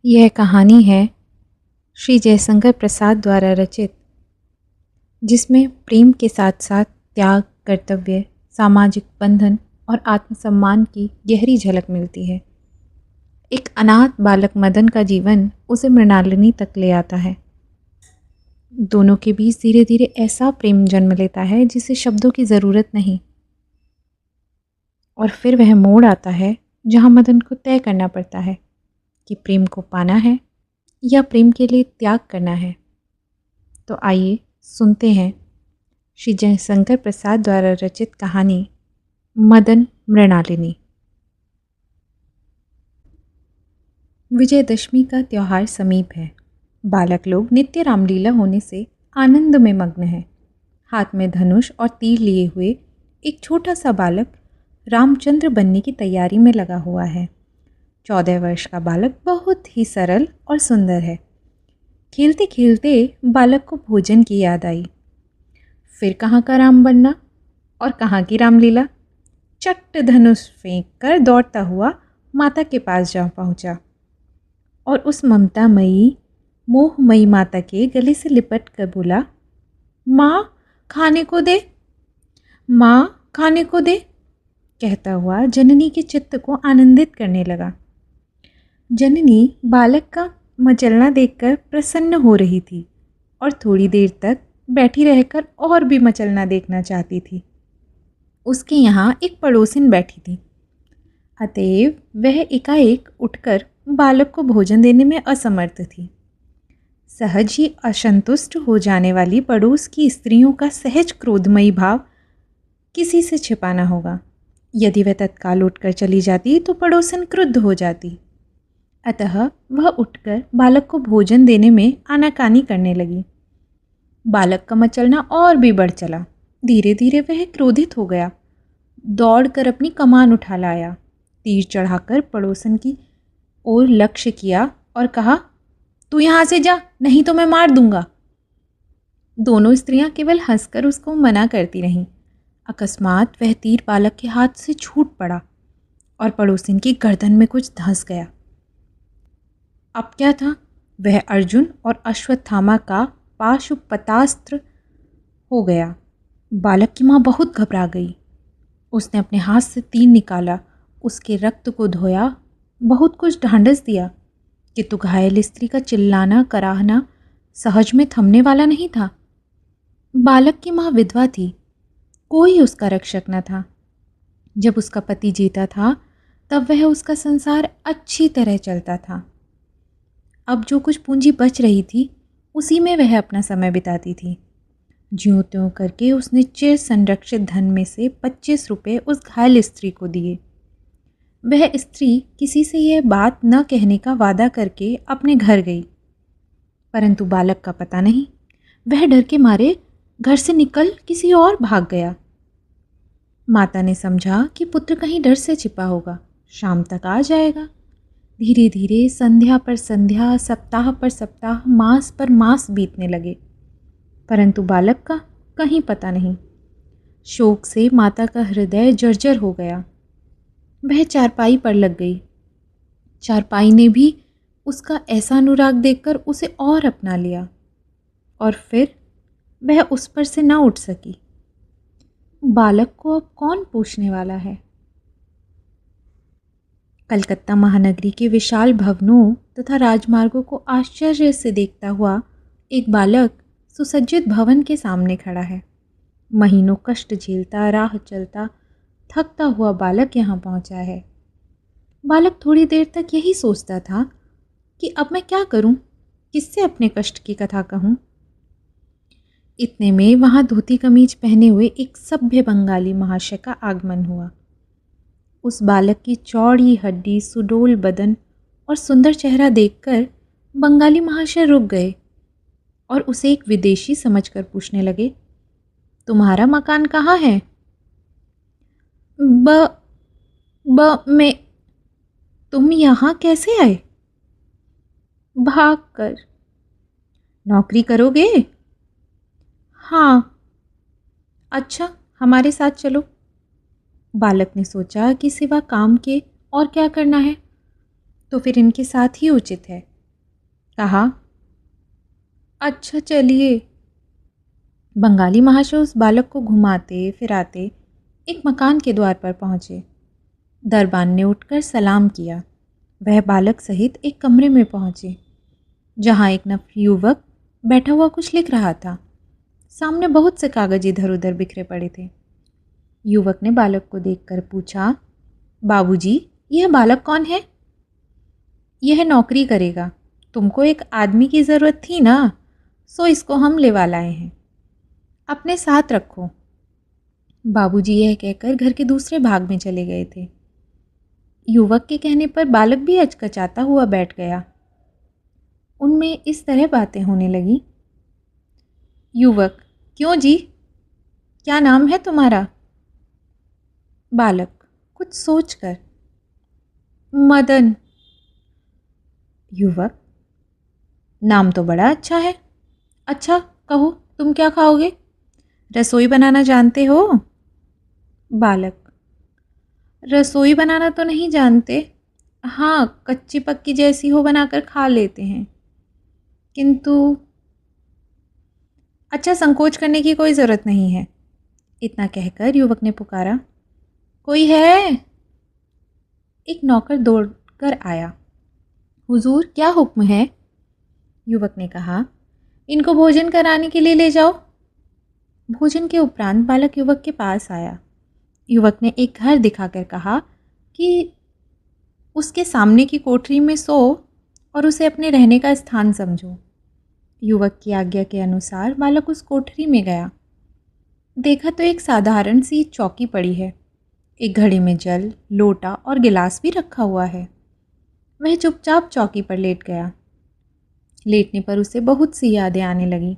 यह कहानी है श्री जयशंकर प्रसाद द्वारा रचित, जिसमें प्रेम के साथ साथ त्याग, कर्तव्य, सामाजिक बंधन और आत्मसम्मान की गहरी झलक मिलती है। एक अनाथ बालक मदन का जीवन उसे मृणालिनी तक ले आता है। दोनों के बीच धीरे धीरे ऐसा प्रेम जन्म लेता है जिसे शब्दों की ज़रूरत नहीं। और फिर वह मोड़ आता है जहाँ मदन को तय करना पड़ता है कि प्रेम को पाना है या प्रेम के लिए त्याग करना है। तो आइए सुनते हैं श्री जयशंकर प्रसाद द्वारा रचित कहानी मदन मृणालिनी। विजयदशमी का त्यौहार समीप है। बालक लोग नित्य रामलीला होने से आनंद में मग्न हैं। हाथ में धनुष और तीर लिए हुए एक छोटा सा बालक रामचंद्र बनने की तैयारी में लगा हुआ है। 14 वर्ष का बालक बहुत ही सरल और सुंदर है। खेलते खेलते बालक को भोजन की याद आई। फिर कहाँ का राम बनना और कहाँ की रामलीला। चट्ट धनुष फेंक कर दौड़ता हुआ माता के पास जा पहुँचा और उस ममतामयी मोहमयी माता के गले से लिपट कर बोला, माँ खाने को दे, माँ खाने को दे, कहता हुआ जननी के चित्त को आनंदित करने लगा। जननी बालक का मचलना देखकर प्रसन्न हो रही थी और थोड़ी देर तक बैठी रहकर और भी मचलना देखना चाहती थी। उसके यहाँ एक पड़ोसिन बैठी थी, अतएव वह एकाएक उठकर बालक को भोजन देने में असमर्थ थी। सहज ही असंतुष्ट हो जाने वाली पड़ोस की स्त्रियों का सहज क्रोधमयी भाव किसी से छिपाना होगा। यदि वह तत्काल उठकर चली जाती तो पड़ोसन क्रुद्ध हो जाती। अतः वह उठकर बालक को भोजन देने में आनाकानी करने लगी। बालक का मचलना और भी बढ़ चला। धीरे धीरे वह क्रोधित हो गया। दौड़कर अपनी कमान उठा लाया, तीर चढ़ाकर पड़ोसन की ओर लक्ष्य किया और कहा, तू यहाँ से जा, नहीं तो मैं मार दूंगा। दोनों स्त्रियां केवल हंसकर उसको मना करती रहीं। अकस्मात वह तीर बालक के हाथ से छूट पड़ा और पड़ोसिन की गर्दन में कुछ धंस गया। अब क्या था, वह अर्जुन और अश्वत्थामा का पाशुपतास्त्र हो गया। बालक की माँ बहुत घबरा गई। उसने अपने हाथ से तीर निकाला, उसके रक्त को धोया, बहुत कुछ ढांढस दिया, किंतु घायल स्त्री का चिल्लाना कराहना सहज में थमने वाला नहीं था। बालक की माँ विधवा थी, कोई उसका रक्षक न था। जब उसका पति जीता था तब वह उसका संसार अच्छी तरह चलता था। अब जो कुछ पूंजी बच रही थी उसी में वह अपना समय बिताती थी। ज्यों त्यों करके उसने चिर संरक्षित धन में से 25 रुपये उस घायल स्त्री को दिए। वह स्त्री किसी से यह बात न कहने का वादा करके अपने घर गई, परंतु बालक का पता नहीं। वह डर के मारे घर से निकल किसी और भाग गया। माता ने समझा कि पुत्र कहीं डर से छिपा होगा, शाम तक आ जाएगा। धीरे धीरे संध्या पर संध्या, सप्ताह पर सप्ताह, मास पर मास बीतने लगे, परंतु बालक का कहीं पता नहीं। शोक से माता का हृदय जर्जर हो गया। वह चारपाई पर लग गई। चारपाई ने भी उसका ऐसा अनुराग देखकर उसे और अपना लिया और फिर वह उस पर से न उठ सकी। बालक को अब कौन पूछने वाला है। कलकत्ता महानगरी के विशाल भवनों तथा राजमार्गों को आश्चर्य से देखता हुआ एक बालक सुसज्जित भवन के सामने खड़ा है। महीनों कष्ट झेलता, राह चलता, थकता हुआ बालक यहाँ पहुँचा है। बालक थोड़ी देर तक यही सोचता था कि अब मैं क्या करूं, किससे अपने कष्ट की कथा कहूं। इतने में वहां धोती कमीज पहने हुए एक सभ्य बंगाली महाशय का आगमन हुआ। उस बालक की चौड़ी हड्डी, सुडौल बदन और सुंदर चेहरा देखकर बंगाली महाशय रुक गए और उसे एक विदेशी समझकर पूछने लगे, तुम्हारा मकान कहाँ है? मैं तुम यहाँ कैसे आए? भाग कर। नौकरी करोगे? हाँ। अच्छा, हमारे साथ चलो। बालक ने सोचा कि सिवा काम के और क्या करना है, तो फिर इनके साथ ही उचित है। कहा, अच्छा चलिए। बंगाली महाशय उस बालक को घुमाते फिराते एक मकान के द्वार पर पहुंचे। दरबान ने उठकर सलाम किया। वह बालक सहित एक कमरे में पहुंचे जहां एक युवक बैठा हुआ कुछ लिख रहा था। सामने बहुत से कागज इधर उधर बिखरे पड़े थे। युवक ने बालक को देखकर पूछा, बाबूजी, यह बालक कौन है? यह नौकरी करेगा। तुमको एक आदमी की ज़रूरत थी ना, सो इसको हम लेवा लाए हैं। अपने साथ रखो। बाबूजी यह कहकर घर के दूसरे भाग में चले गए थे। युवक के कहने पर बालक भी हचकचाता हुआ बैठ गया। उनमें इस तरह बातें होने लगी। युवक, क्यों जी, क्या नाम है तुम्हारा? बालक, कुछ सोचकर, मदन। युवक, नाम तो बड़ा अच्छा है। अच्छा, कहो तुम क्या खाओगे? रसोई बनाना जानते हो? बालक, रसोई बनाना तो नहीं जानते, हाँ कच्ची पक्की जैसी हो बनाकर खा लेते हैं, किंतु। अच्छा, संकोच करने की कोई ज़रूरत नहीं है। इतना कहकर युवक ने पुकारा, कोई है? एक नौकर दौड़कर आया। हुजूर, क्या हुक्म है? युवक ने कहा, इनको भोजन कराने के लिए ले जाओ। भोजन के उपरांत बालक युवक के पास आया। युवक ने एक घर दिखाकर कहा कि उसके सामने की कोठरी में सो और उसे अपने रहने का स्थान समझो। युवक की आज्ञा के अनुसार बालक उस कोठरी में गया। देखा तो एक साधारण सी चौकी पड़ी है। एक घड़े में जल, लोटा और गिलास भी रखा हुआ है। वह चुपचाप चौकी पर लेट गया। लेटने पर उसे बहुत सी यादें आने लगी।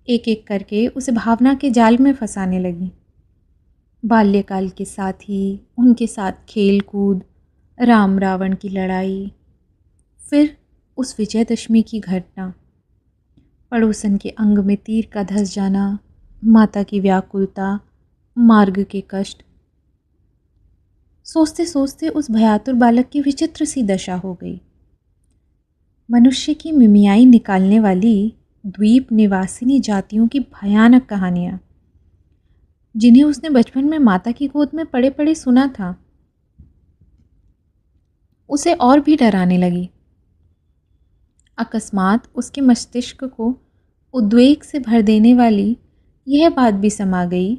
एक एक करके उसे भावना के जाल में फंसाने लगी। बाल्यकाल के साथी, उनके साथ खेल कूद, राम रावण की लड़ाई, फिर उस विजयदशमी की घटना, पड़ोसन के अंग में तीर का धंस जाना, माता की व्याकुलता, मार्ग के कष्ट। सोचते सोचते उस भयातुर बालक की विचित्र सी दशा हो गई। मनुष्य की मिमियाई निकालने वाली द्वीप निवासिनी जातियों की भयानक कहानियाँ, जिन्हें उसने बचपन में माता की गोद में पड़े पड़े सुना था, उसे और भी डराने लगी। अकस्मात उसके मस्तिष्क को उद्वेग से भर देने वाली यह बात भी समा गई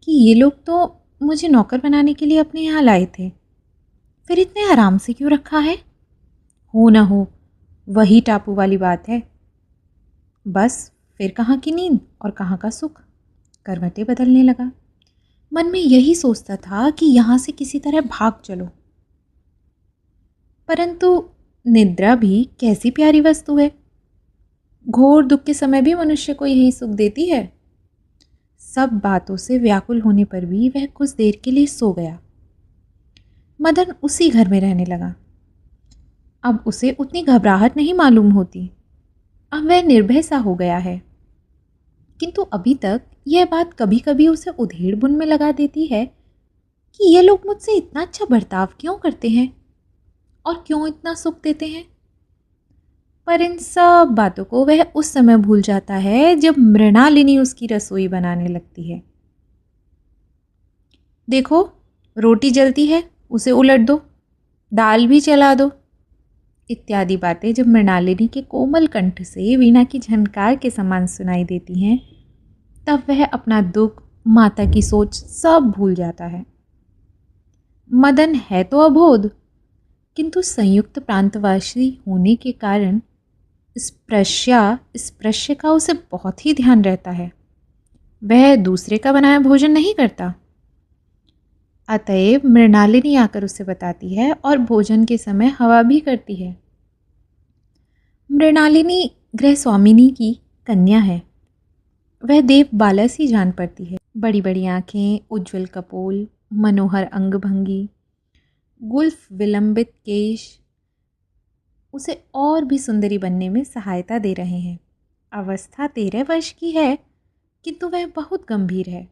कि ये लोग तो मुझे नौकर बनाने के लिए अपने यहाँ लाए थे, फिर इतने आराम से क्यों रखा है? हो ना हो वही टापू वाली बात है। बस फिर कहाँ की नींद और कहाँ का सुख। करवटें बदलने लगा। मन में यही सोचता था कि यहाँ से किसी तरह भाग चलो। परंतु निद्रा भी कैसी प्यारी वस्तु है। घोर दुख के समय भी मनुष्य को यही सुख देती है। सब बातों से व्याकुल होने पर भी वह कुछ देर के लिए सो गया। मदन उसी घर में रहने लगा। अब उसे उतनी घबराहट नहीं मालूम होती। अब वह निर्भय सा हो गया है। किंतु अभी तक यह बात कभी कभी उसे उधेड़ बुन में लगा देती है कि ये लोग मुझसे इतना अच्छा बर्ताव क्यों करते हैं और क्यों इतना सुख देते हैं। पर इन सब बातों को वह उस समय भूल जाता है जब मृणालिनी उसकी रसोई बनाने लगती है। देखो, रोटी जलती है, उसे उलट दो, दाल भी चला दो, इत्यादि बातें जब मृणालिनी के कोमल कंठ से वीणा की झनकार के समान सुनाई देती हैं, तब वह अपना दुख, माता की सोच सब भूल जाता है। मदन है तो अबोध, किंतु संयुक्त प्रांतवासी होने के कारण स्पृश्य का उसे बहुत ही ध्यान रहता है। वह दूसरे का बनाया भोजन नहीं करता। अतएव मृणालिनी आकर उसे बताती है और भोजन के समय हवा भी करती है। मृणालिनी गृह स्वामिनी की कन्या है। वह देव बाला सी जान पड़ती है। बड़ी बड़ी आँखें, उज्ज्वल कपोल, मनोहर अंग भंगी, गुल्फ विलंबित केश उसे और भी सुंदरी बनने में सहायता दे रहे हैं। अवस्था 13 वर्ष की है, किंतु वह बहुत गंभीर है।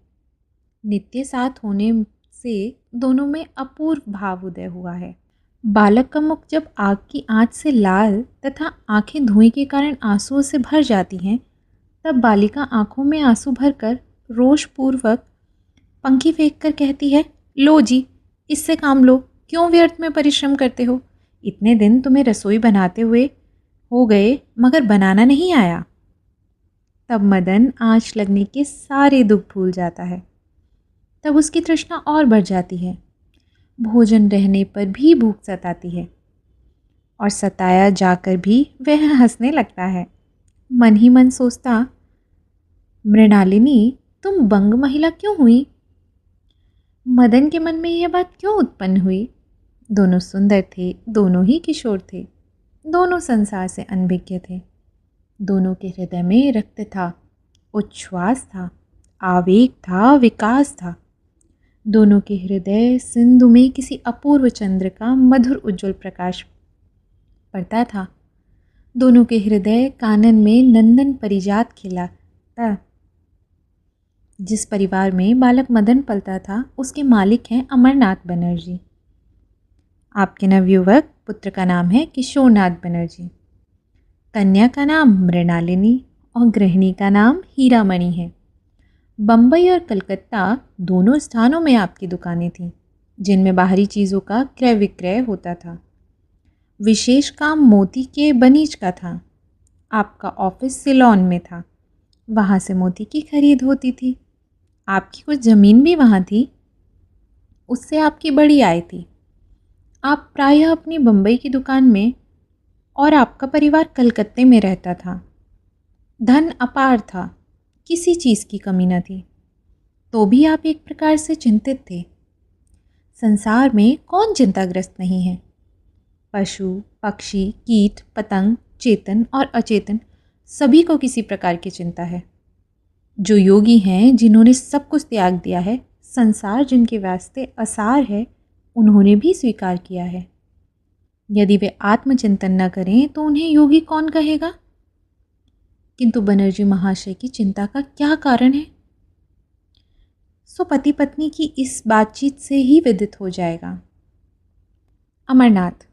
नित्य साथ होने से दोनों में अपूर्व भाव उदय हुआ है। बालक का मुख जब आग की आंच से लाल तथा आंखें धुएं के कारण आंसुओं से भर जाती हैं, तब बालिका आंखों में आंसू भरकर रोषपूर्वक पंखी फेंक कर कहती है, लो जी, इससे काम लो, क्यों व्यर्थ में परिश्रम करते हो? इतने दिन तुम्हें रसोई बनाते हुए हो गए, मगर बनाना नहीं आया। तब मदन आँच लगने के सारे दुख भूल जाता है। तब उसकी तृष्णा और बढ़ जाती है। भोजन रहने पर भी भूख सताती है और सताया जाकर भी वह हंसने लगता है। मन ही मन सोचता, मृणालिनी, तुम बंग महिला क्यों हुई? मदन के मन में यह बात क्यों उत्पन्न हुई? दोनों सुंदर थे, दोनों ही किशोर थे, दोनों संसार से अनभिज्ञ थे। दोनों के हृदय में रक्त था, उच्छ्वास था, आवेग था, विकास था। दोनों के हृदय सिंधु में किसी अपूर्व चंद्र का मधुर उज्ज्वल प्रकाश पड़ता था। दोनों के हृदय कानन में नंदन परिजात खिला था। जिस परिवार में बालक मदन पलता था, उसके मालिक हैं अमरनाथ बनर्जी। आपके नवयुवक पुत्र का नाम है किशोरनाथ बनर्जी, कन्या का नाम मृणालिनी और गृहिणी का नाम हीरामणि है। बम्बई और कलकत्ता दोनों स्थानों में आपकी दुकानें थीं, जिनमें बाहरी चीज़ों का क्रय विक्रय होता था। विशेष काम मोती के बनीज का था। आपका ऑफिस सिलोन में था, वहाँ से मोती की खरीद होती थी। आपकी कुछ ज़मीन भी वहाँ थी, उससे आपकी बड़ी आय थी। आप प्रायः अपनी बम्बई की दुकान में और आपका परिवार कलकत्ते में रहता था। धन अपार था, किसी चीज़ की कमी न थी, तो भी आप एक प्रकार से चिंतित थे। संसार में कौन चिंताग्रस्त नहीं है? पशु, पक्षी, कीट, पतंग, चेतन और अचेतन सभी को किसी प्रकार की चिंता है। जो योगी हैं, जिन्होंने सब कुछ त्याग दिया है, संसार जिनके वास्ते असार है, उन्होंने भी स्वीकार किया है। यदि वे आत्मचिंतन न करें तो उन्हें योगी कौन कहेगा? किंतु बनर्जी महाशय की चिंता का क्या कारण है? सो पति पत्नी की इस बातचीत से ही विदित हो जाएगा। अमरनाथ,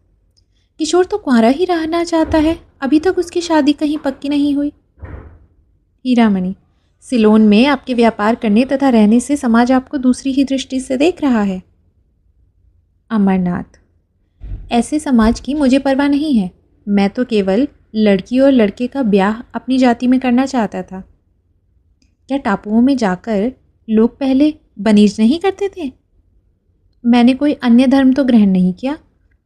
किशोर तो कुंवारा ही रहना चाहता है, अभी तक उसकी शादी कहीं पक्की नहीं हुई। हीरामणि, सिलोन में आपके व्यापार करने तथा रहने से समाज आपको दूसरी ही दृष्टि से देख रहा है। अमरनाथ, ऐसे समाज की मुझे परवाह नहीं है। मैं तो केवल लड़की और लड़के का ब्याह अपनी जाति में करना चाहता था। क्या टापुओं में जाकर लोग पहले बनीज नहीं करते थे? मैंने कोई अन्य धर्म तो ग्रहण नहीं किया,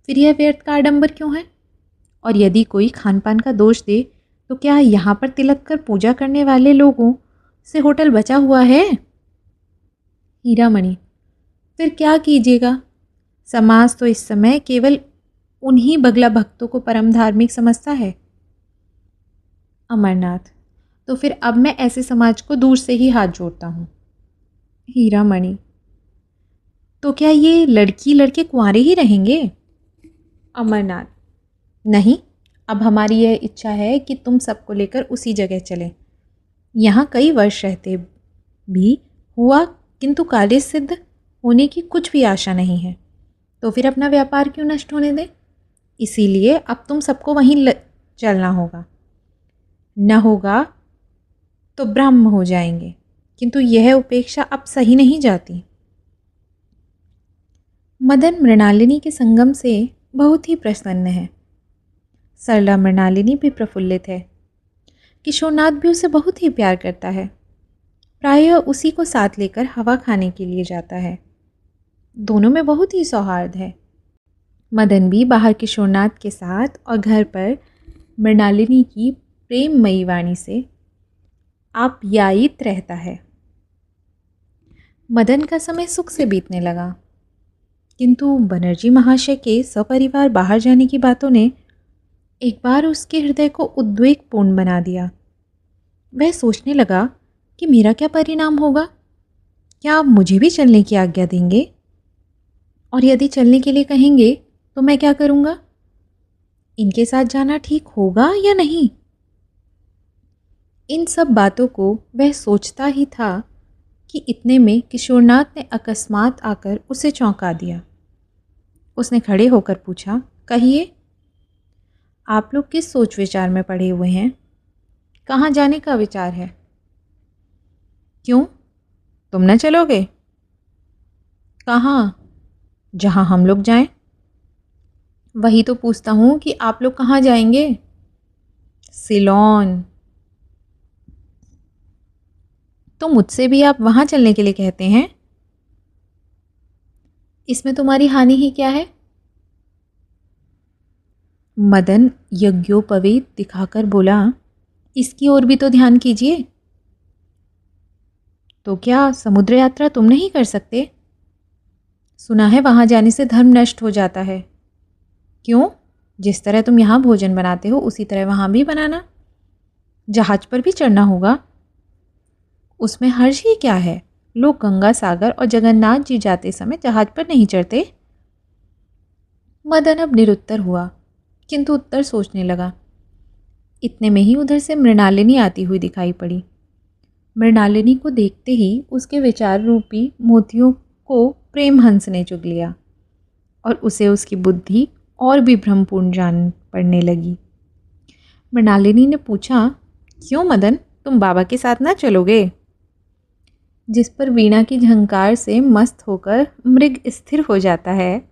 फिर यह व्यर्थ का आडंबर क्यों है? और यदि कोई खान पान का दोष दे तो क्या यहाँ पर तिलक कर पूजा करने वाले लोगों से होटल बचा हुआ है? हीरामणि, फिर क्या कीजिएगा? समाज तो इस समय केवल उन्हीं बगला भक्तों को परम धार्मिक समझता है। अमरनाथ, तो फिर अब मैं ऐसे समाज को दूर से ही हाथ जोड़ता हूँ। हीरामणि, तो क्या ये लड़की लड़के कुंवारे ही रहेंगे? अमरनाथ, नहीं, अब हमारी यह इच्छा है कि तुम सबको लेकर उसी जगह चलें। यहाँ कई वर्ष रहते भी हुआ, किंतु कार्य सिद्ध होने की कुछ भी आशा नहीं है, तो फिर अपना व्यापार क्यों नष्ट होने दें? इसीलिए अब तुम सबको वहीं चलना होगा। न होगा तो ब्रह्म हो जाएंगे, किंतु यह उपेक्षा अब सही नहीं जाती। मदन मृणालिनी के संगम से बहुत ही प्रसन्न है। सरला मृणालिनी भी प्रफुल्लित है। किशोरनाथ भी उसे बहुत ही प्यार करता है। प्रायः उसी को साथ लेकर हवा खाने के लिए जाता है। दोनों में बहुत ही सौहार्द है। मदन भी बाहर किशोरनाथ के साथ और घर पर मृणालिनी की प्रेममयी वाणी से आप्यायित रहता है। मदन का समय सुख से बीतने लगा, किंतु बनर्जी महाशय के सपरिवार बाहर जाने की बातों ने एक बार उसके हृदय को उद्वेगपूर्ण बना दिया। वह सोचने लगा कि मेरा क्या परिणाम होगा? क्या आप मुझे भी चलने की आज्ञा देंगे? और यदि चलने के लिए कहेंगे तो मैं क्या करूँगा? इनके साथ जाना ठीक होगा या नहीं? इन सब बातों को वह सोचता ही था कि इतने में किशोरनाथ ने अकस्मात आकर उसे चौंका दिया। उसने खड़े होकर पूछा, कहिए, आप लोग किस सोच विचार में पड़े हुए हैं? कहाँ जाने का विचार है? क्यों, तुम न चलोगे? कहाँ? जहाँ हम लोग जाएं। वही तो पूछता हूँ कि आप लोग कहाँ जाएंगे? सिलोन। तो मुझसे भी आप वहाँ चलने के लिए कहते हैं? इसमें तुम्हारी हानि ही क्या है? मदन यज्ञोपवीत दिखाकर बोला, इसकी ओर भी तो ध्यान कीजिए। तो क्या समुद्र यात्रा तुम नहीं कर सकते? सुना है वहाँ जाने से धर्म नष्ट हो जाता है। क्यों? जिस तरह तुम यहाँ भोजन बनाते हो उसी तरह वहाँ भी बनाना। जहाज पर भी चढ़ना होगा। उसमें हर्ज ही क्या है? लोग गंगा सागर और जगन्नाथ जी जाते समय जहाज पर नहीं चढ़ते। मदन अब निरुत्तर हुआ, किंतु उत्तर सोचने लगा। इतने में ही उधर से मृणालिनी आती हुई दिखाई पड़ी। मृणालिनी को देखते ही उसके विचार रूपी मोतियों को प्रेम हंस ने चुग लिया और उसे उसकी बुद्धि और भी भ्रमपूर्ण जान पड़ने लगी। मृणालिनी ने पूछा, क्यों मदन, तुम बाबा के साथ ना चलोगे? जिस पर वीणा की झंकार से मस्त होकर मृग स्थिर हो जाता है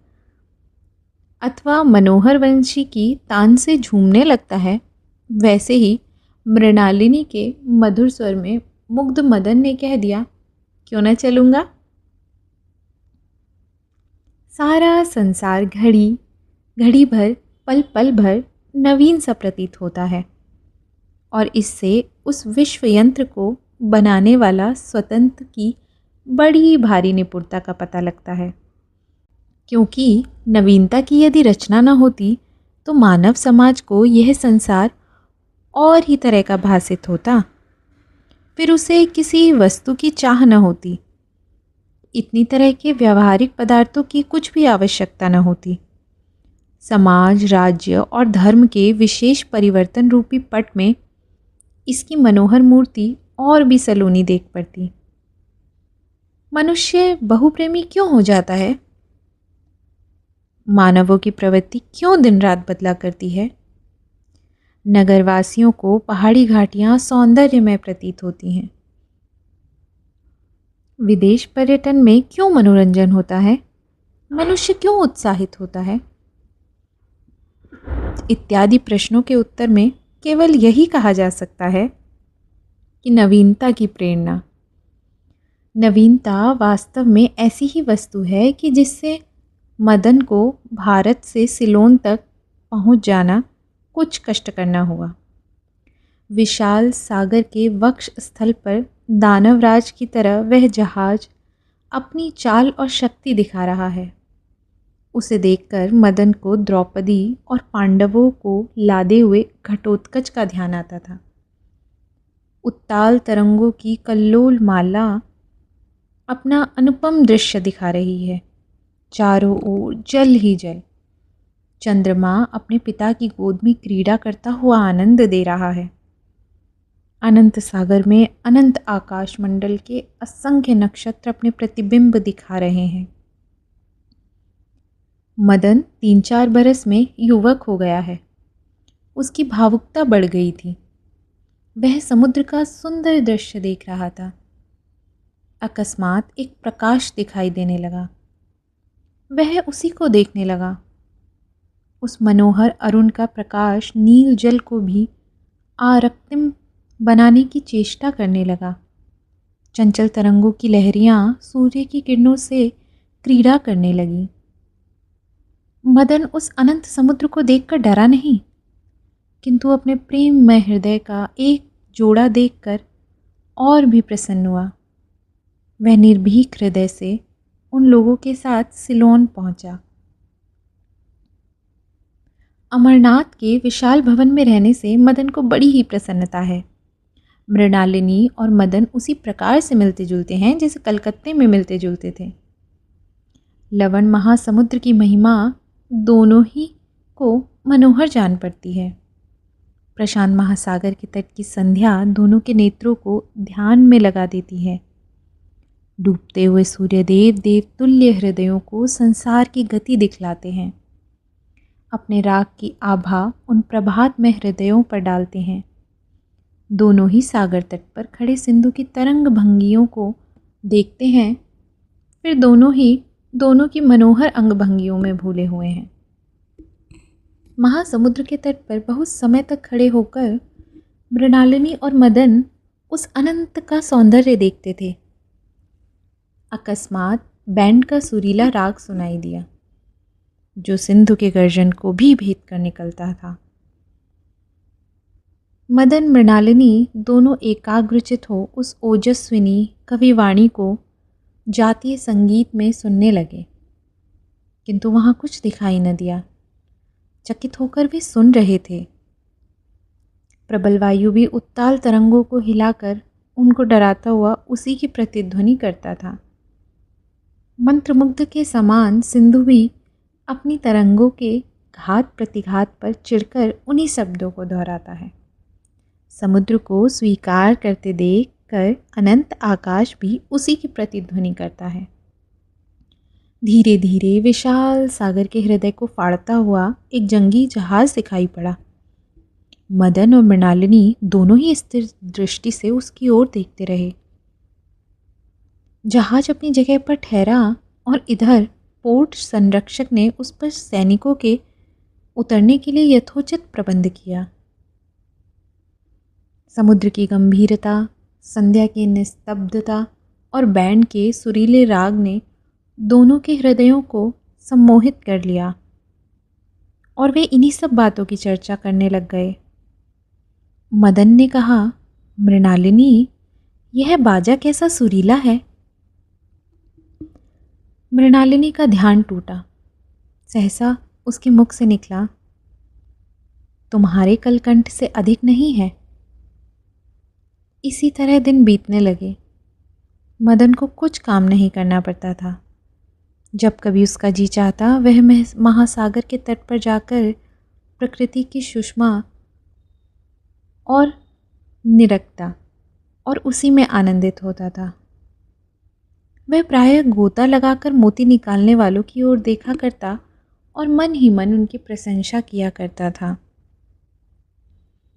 अथवा मनोहर वंशी की तान से झूमने लगता है, वैसे ही मृणालिनी के मधुर स्वर में मुग्ध मदन ने कह दिया, क्यों न चलूँगा? सारा संसार घड़ी घड़ी भर पल पल भर नवीन सा प्रतीत होता है और इससे उस विश्व यंत्र को बनाने वाला स्वतंत्र की बड़ी भारी निपुणता का पता लगता है। क्योंकि नवीनता की यदि रचना न होती तो मानव समाज को यह संसार और ही तरह का भासित होता। फिर उसे किसी वस्तु की चाह न होती, इतनी तरह के व्यावहारिक पदार्थों की कुछ भी आवश्यकता न होती। समाज, राज्य और धर्म के विशेष परिवर्तन रूपी पट में इसकी मनोहर मूर्ति और भी सलोनी देख पड़ती। मनुष्य बहुप्रेमी क्यों हो जाता है? मानवों की प्रवृत्ति क्यों दिन रात बदला करती है? नगरवासियों को पहाड़ी घाटियां सौंदर्यमय प्रतीत होती हैं। विदेश पर्यटन में क्यों मनोरंजन होता है? मनुष्य क्यों उत्साहित होता है? इत्यादि प्रश्नों के उत्तर में केवल यही कहा जा सकता है कि नवीनता की प्रेरणा। नवीनता वास्तव में ऐसी ही वस्तु है कि जिससे मदन को भारत से सिलोन तक पहुंच जाना कुछ कष्ट करना हुआ। विशाल सागर के वक्ष स्थल पर दानवराज की तरह वह जहाज अपनी चाल और शक्ति दिखा रहा है। उसे देखकर मदन को द्रौपदी और पांडवों को लादे हुए घटोत्कच का ध्यान आता था। उत्ताल तरंगों की कल्लोल माला अपना अनुपम दृश्य दिखा रही है। चारों ओर जल ही जल। चंद्रमा अपने पिता की गोद में क्रीड़ा करता हुआ आनंद दे रहा है। अनंत सागर में अनंत आकाश मंडल के असंख्य नक्षत्र अपने प्रतिबिंब दिखा रहे हैं। मदन 3-4 बरस में युवक हो गया है। उसकी भावुकता बढ़ गई थी। वह समुद्र का सुंदर दृश्य देख रहा था। अकस्मात एक प्रकाश दिखाई देने लगा। वह उसी को देखने लगा। उस मनोहर अरुण का प्रकाश नील जल को भी आरक्तिम बनाने की चेष्टा करने लगा। चंचल तरंगों की लहरियां सूर्य की किरणों से क्रीड़ा करने लगी। मदन उस अनंत समुद्र को देखकर डरा नहीं, किंतु अपने प्रेममय हृदय का एक जोड़ा देखकर और भी प्रसन्न हुआ। वह निर्भीक हृदय से उन लोगों के साथ सिलोन पहुंचा। अमरनाथ के विशाल भवन में रहने से मदन को बड़ी ही प्रसन्नता है। मृणालिनी और मदन उसी प्रकार से मिलते जुलते हैं जैसे कलकत्ते में मिलते जुलते थे। लवण महासमुद्र की महिमा दोनों ही को मनोहर जान पड़ती है। प्रशांत महासागर के तट की संध्या दोनों के नेत्रों को ध्यान में लगा देती है। डूबते हुए सूर्यदेव देव तुल्य हृदयों को संसार की गति दिखलाते हैं, अपने राग की आभा उन प्रभात में हृदयों पर डालते हैं। दोनों ही सागर तट पर खड़े सिंधु की तरंग भंगियों को देखते हैं, फिर दोनों की मनोहर अंग भंगियों में भूले हुए हैं। महासमुद्र के तट पर बहुत समय तक खड़े होकर मृणालिनी और मदन उस अनंत का सौंदर्य देखते थे। अकस्मात बैंड का सुरीला राग सुनाई दिया, जो सिंधु के गर्जन को भी भेद कर निकलता था। मदन मृणालिनी दोनों एकाग्रचित हो उस ओजस्विनी कविवाणी को जातीय संगीत में सुनने लगे, किंतु वहाँ कुछ दिखाई न दिया। चकित होकर वे सुन रहे थे। प्रबल वायु भी उत्ताल तरंगों को हिलाकर उनको डराता हुआ उसी की प्रतिध्वनि करता था। मंत्रमुग्ध के समान सिंधु भी अपनी तरंगों के घात प्रतिघात पर चिढ़कर उन्हीं शब्दों को दोहराता है। समुद्र को स्वीकार करते देख कर अनंत आकाश भी उसी की प्रतिध्वनि करता है। धीरे धीरे विशाल सागर के हृदय को फाड़ता हुआ एक जंगी जहाज दिखाई पड़ा। मदन और मृणालिनी दोनों ही स्थिर दृष्टि से उसकी ओर देखते रहे। जहाज अपनी जगह पर ठहरा और इधर पोर्ट संरक्षक ने उस पर सैनिकों के उतरने के लिए यथोचित प्रबंध किया। समुद्र की गंभीरता, संध्या की निस्तब्धता और बैंड के सुरीले राग ने दोनों के हृदयों को सम्मोहित कर लिया और वे इन्हीं सब बातों की चर्चा करने लग गए। मदन ने कहा, मृणालिनी, यह बाजा कैसा सुरीला है। मृणालिनी का ध्यान टूटा। सहसा उसके मुख से निकला, तुम्हारे कलकंठ से अधिक नहीं है। इसी तरह दिन बीतने लगे। मदन को कुछ काम नहीं करना पड़ता था। जब कभी उसका जी चाहता वह महासागर के तट पर जाकर प्रकृति की सुषमा और निरखता और उसी में आनंदित होता था। वह प्रायः गोता लगाकर मोती निकालने वालों की ओर देखा करता और मन ही मन उनकी प्रशंसा किया करता था।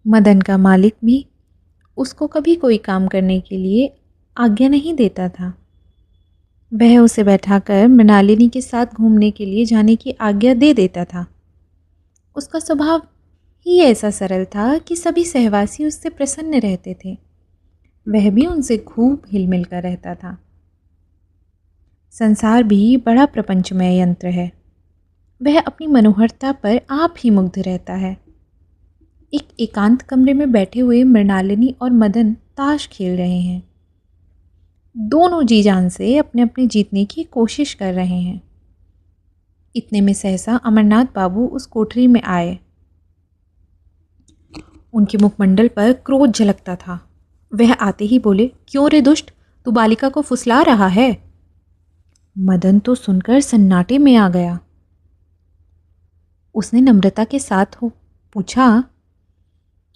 मदन का मालिक भी उसको कभी कोई काम करने के लिए आज्ञा नहीं देता था। वह उसे बैठाकर मृणालिनी के साथ घूमने के लिए जाने की आज्ञा दे देता था। उसका स्वभाव ही ऐसा सरल था कि सभी सहवासी उससे प्रसन्न रहते थे। वह भी उनसे खूब हिलमिल कर रहता था। संसार भी बड़ा प्रपंचमय यंत्र है। वह अपनी मनोहरता पर आप ही मुग्ध रहता है। एक एकांत कमरे में बैठे हुए मृणालिनी और मदन ताश खेल रहे हैं। दोनों जी जान से अपने अपने जीतने की कोशिश कर रहे हैं। इतने में सहसा अमरनाथ बाबू उस कोठरी में आए। उनके मुखमंडल पर क्रोध झलकता था। वह आते ही बोले, क्यों रे दुष्ट, तू बालिका को फुसला रहा है। मदन तो सुनकर सन्नाटे में आ गया। उसने नम्रता के साथ पूछा,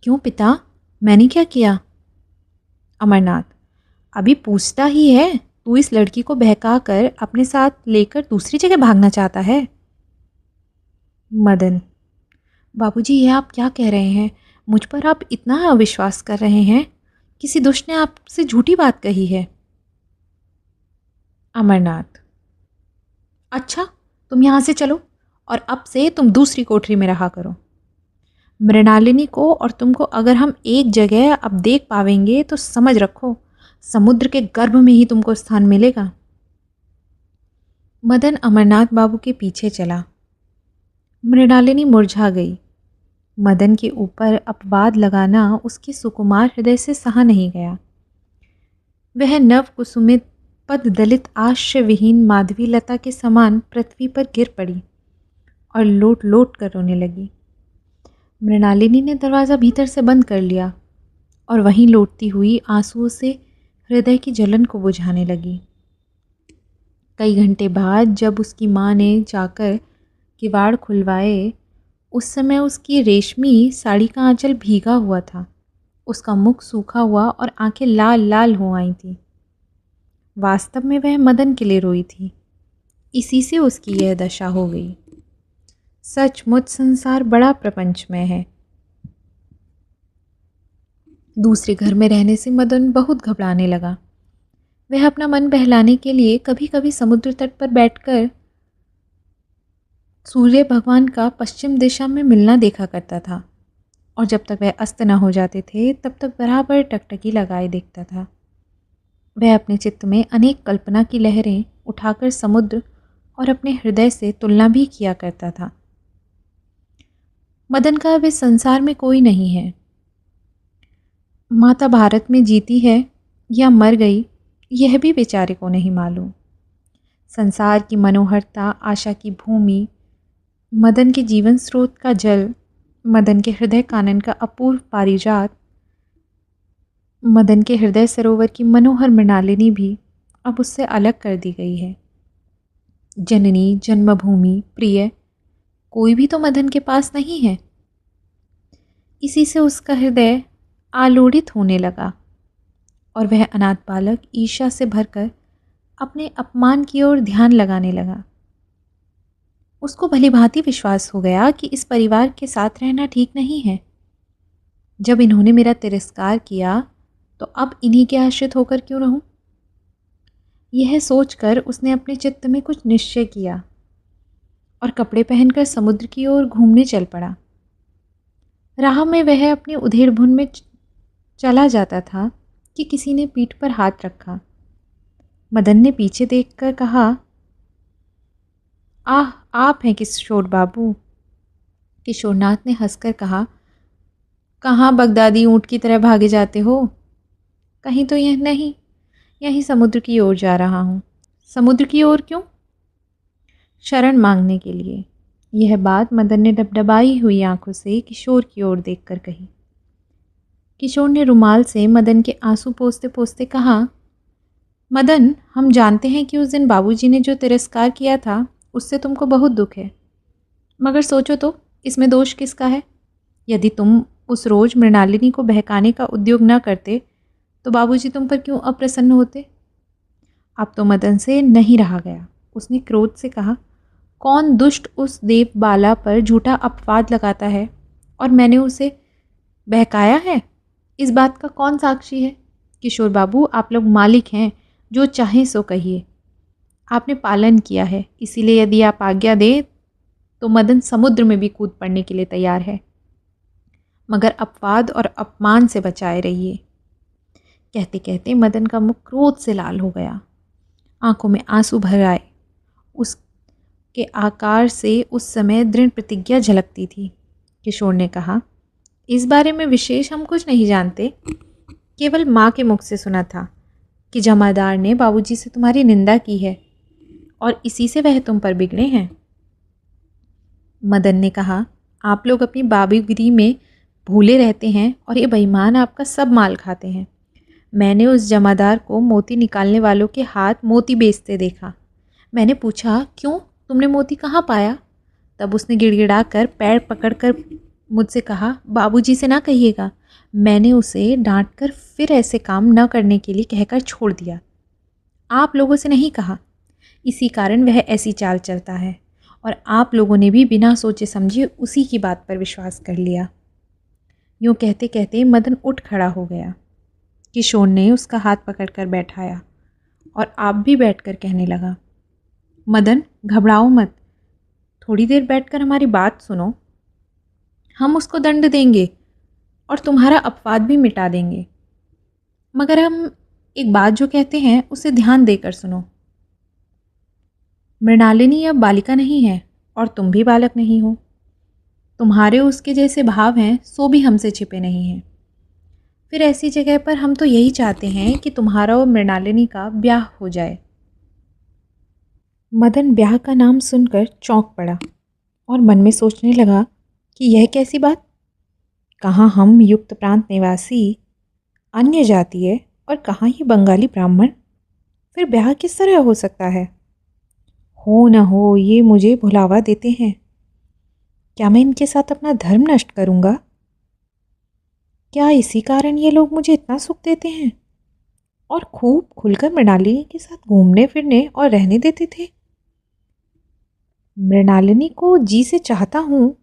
क्यों पिता, मैंने क्या किया। अमरनाथ, अभी पूछता ही है, तू इस लड़की को बहकाकर अपने साथ लेकर दूसरी जगह भागना चाहता है। मदन, बाबूजी, यह आप क्या कह रहे हैं। मुझ पर आप इतना अविश्वास कर रहे हैं। किसी दुष्ट ने आपसे झूठी बात कही है। अमरनाथ, अच्छा, तुम यहाँ से चलो और अब से तुम दूसरी कोठरी में रहा करो। मृणालिनी को और तुमको अगर हम एक जगह अब देख पावेंगे तो समझ रखो, समुद्र के गर्भ में ही तुमको स्थान मिलेगा। मदन अमरनाथ बाबू के पीछे चला। मृणालिनी मुरझा गई। मदन के ऊपर अपवाद लगाना उसके सुकुमार हृदय से सहा नहीं गया। वह नव कुसुमित पद दलित आश्रय विहीन माधवी लता के समान पृथ्वी पर गिर पड़ी और लोट लोट कर रोने लगी। मृणालिनी ने दरवाज़ा भीतर से बंद कर लिया और वहीं लौटती हुई आंसुओं से हृदय की जलन को बुझाने लगी। कई घंटे बाद जब उसकी माँ ने जाकर किवाड़ खुलवाए, उस समय उसकी रेशमी साड़ी का आंचल भीगा हुआ था। उसका मुख सूखा हुआ और आंखें लाल लाल हो आई थी। वास्तव में वह मदन के लिए रोई थी, इसी से उसकी यह दशा हो गई। सचमुच संसार बड़ा प्रपंचमय है। दूसरे घर में रहने से मदन बहुत घबराने लगा। वह अपना मन बहलाने के लिए कभी कभी समुद्र तट पर बैठकर सूर्य भगवान का पश्चिम दिशा में मिलना देखा करता था, और जब तक वह अस्त न हो जाते थे तब तक बराबर टकटकी लगाए देखता था। वह अपने चित्त में अनेक कल्पना की लहरें उठाकर समुद्र और अपने हृदय से तुलना भी किया करता था। मदन का अब इस संसार में कोई नहीं है। माता भारत में जीती है या मर गई, यह भी बेचारे को नहीं मालूम। संसार की मनोहरता, आशा की भूमि, मदन के जीवन स्रोत का जल, मदन के हृदय कानन का अपूर्व पारिजात, मदन के हृदय सरोवर की मनोहर मृणालिनी भी अब उससे अलग कर दी गई है। जननी, जन्मभूमि, प्रिय, कोई भी तो मदन के पास नहीं है। इसी से उसका हृदय आलोड़ित होने लगा और वह अनाथ बालक ईर्ष्या से भरकर अपने अपमान की ओर ध्यान लगाने लगा। उसको भलीभांति विश्वास हो गया कि इस परिवार के साथ रहना ठीक नहीं है। जब इन्होंने मेरा तिरस्कार किया तो अब इन्हीं के आश्रित होकर क्यों रहूं? यह सोचकर उसने अपने चित्त में कुछ निश्चय किया और कपड़े पहनकर समुद्र की ओर घूमने चल पड़ा। राह में वह अपनी उधेड़ बुन में चला जाता था कि किसी ने पीठ पर हाथ रखा। मदन ने पीछे देखकर कहा, आह, आप हैं किशोर बाबू। किशोरनाथ ने हंसकर कहा, कहाँ बगदादी ऊँट की तरह भागे जाते हो? कहीं तो यह नहीं, यहीं समुद्र की ओर जा रहा हूँ। समुद्र की ओर क्यों? शरण मांगने के लिए। यह बात मदन ने डबडबाई हुई आंखों से किशोर की ओर देखकर कही। किशोर ने रुमाल से मदन के आंसू पोंछते पोंछते कहा, मदन, हम जानते हैं कि उस दिन बाबूजी ने जो तिरस्कार किया था उससे तुमको बहुत दुख है, मगर सोचो तो इसमें दोष किसका है? यदि तुम उस रोज मृणालिनी को बहकाने का उद्योग न करते तो बाबूजी तुम पर क्यों अप्रसन्न होते? अब तो मदन से नहीं रहा गया। उसने क्रोध से कहा, कौन दुष्ट उस देवबाला पर झूठा अपवाद लगाता है और मैंने उसे बहकाया है? इस बात का कौन साक्षी है? किशोर बाबू, आप लोग मालिक हैं, जो चाहें सो कहिए। आपने पालन किया है, इसीलिए यदि आप आज्ञा दें तो मदन समुद्र में भी कूद पड़ने के लिए तैयार है, मगर अपवाद और अपमान से बचाए रहिए। कहते कहते मदन का मुख क्रोध से लाल हो गया, आंखों में आंसू भर आए। उसके आकार से उस समय दृढ़ प्रतिज्ञा झलकती थी। किशोर ने कहा, इस बारे में विशेष हम कुछ नहीं जानते, केवल माँ के मुख से सुना था कि जमादार ने बाबूजी से तुम्हारी निंदा की है और इसी से वह तुम पर बिगड़े हैं। मदन ने कहा, आप लोग अपनी बाबूगिरी में भूले रहते हैं और ये बेईमान आपका सब माल खाते हैं। मैंने उस जमादार को मोती निकालने वालों के हाथ मोती बेचते देखा। मैंने पूछा, क्यों, तुमने मोती कहाँ पाया? तब उसने गिड़गिड़ा कर पैर पकड़कर मुझसे कहा, बाबूजी से ना कहिएगा। मैंने उसे डांटकर फिर ऐसे काम न करने के लिए कहकर छोड़ दिया। आप लोगों से नहीं कहा, इसी कारण वह ऐसी चाल चलता है और आप लोगों ने भी बिना सोचे समझे उसी की बात पर विश्वास कर लिया। यूँ कहते कहते मदन उठ खड़ा हो गया। किशोर ने उसका हाथ पकड़कर बैठाया और आप भी बैठकर कहने लगा, मदन, घबराओ मत, थोड़ी देर बैठकर हमारी बात सुनो। हम उसको दंड देंगे और तुम्हारा अपवाद भी मिटा देंगे, मगर हम एक बात जो कहते हैं उसे ध्यान देकर सुनो। मृणालिनी अब बालिका नहीं है और तुम भी बालक नहीं हो। तुम्हारे उसके जैसे भाव हैं सो भी हमसे छिपे नहीं हैं। फिर ऐसी जगह पर हम तो यही चाहते हैं कि तुम्हारा और मृणालिनी का ब्याह हो जाए। मदन ब्याह का नाम सुनकर चौंक पड़ा और मन में सोचने लगा कि यह कैसी बात? कहाँ हम युक्त प्रांत निवासी अन्य जातीय और कहाँ ये बंगाली ब्राह्मण? फिर ब्याह किस तरह हो सकता है? हो न हो ये मुझे भुलावा देते हैं। क्या मैं इनके साथ अपना धर्म नष्ट करूँगा? क्या इसी कारण ये लोग मुझे इतना सुख देते हैं? और खूब खुलकर मृणालिनी के साथ घूमने फिरने और रहने देते थे। मृणालिनी को जी से चाहता हूँ